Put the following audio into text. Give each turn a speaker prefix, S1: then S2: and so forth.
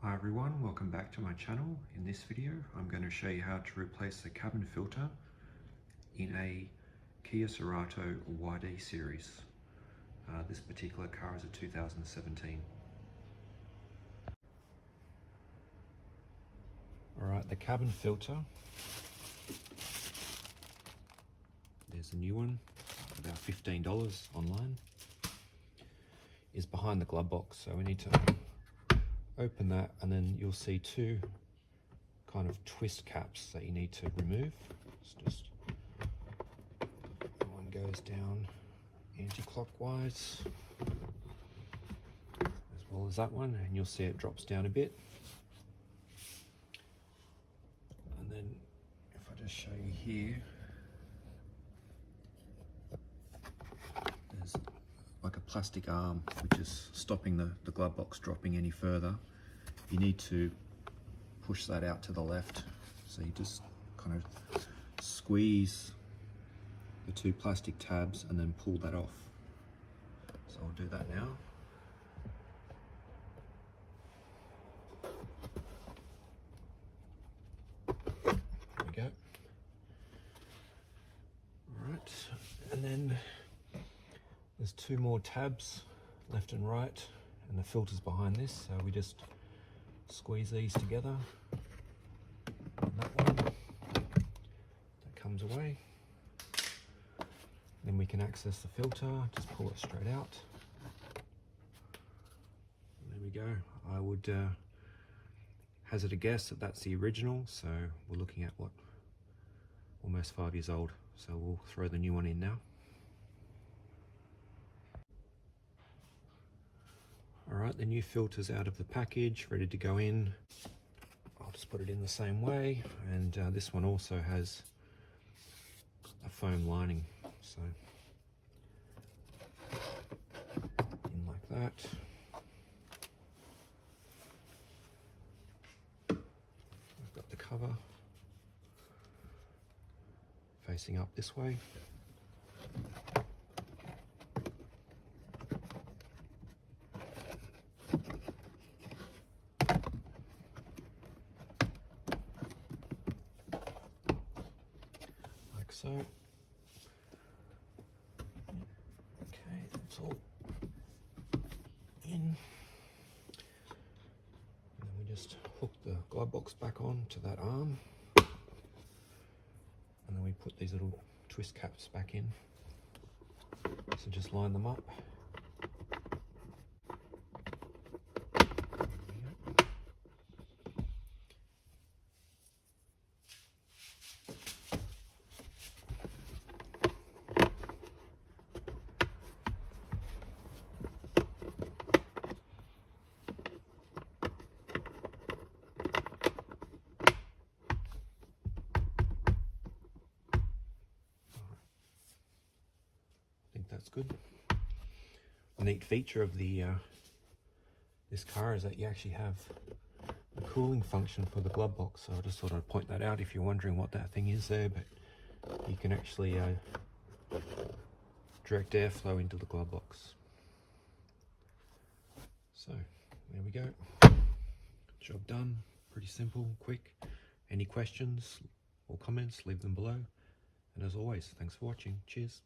S1: Hi everyone, welcome back to my channel. In this video I'm going to show you how to replace the cabin filter in a Kia Cerato YD series. This particular car is a 2017. Alright, the cabin filter, there's a new one, about $15 online, is behind the glove box, so we need to open that and then you'll see two kind of twist caps that you need to remove. It's just one goes down anti-clockwise as well as that one, and you'll see it drops down a bit. And then if I just show you here, there's like a plastic arm which is stopping the glove box dropping any further. You need to push that out to the left, so you just kind of squeeze the two plastic tabs and then pull that off. So I'll do that now. There we go. Alright, and then there's two more tabs, left and right, and the filter's behind this, so we just squeeze these together. And that one, that comes away. Then we can access the filter, just pull it straight out. There we go. I would hazard a guess that that's the original, so we're looking at what, almost 5 years old. So we'll throw the new one in now. Alright, the new filter's out of the package, ready to go in. I'll just put it in the same way, and this one also has a foam lining, so in like that. I've got the cover facing up this way. Like so. Okay, that's all in. And then we just hook the glove box back on to that arm. And then we put these little twist caps back in. So just line them up. That's good. A neat feature of the this car is that you actually have a cooling function for the glove box, so I just thought I'd point that out if you're wondering what that thing is there, but you can actually direct airflow into the glove box. So there we go, job done. Pretty simple, quick. Any questions or comments, leave them below, and as always, thanks for watching. Cheers.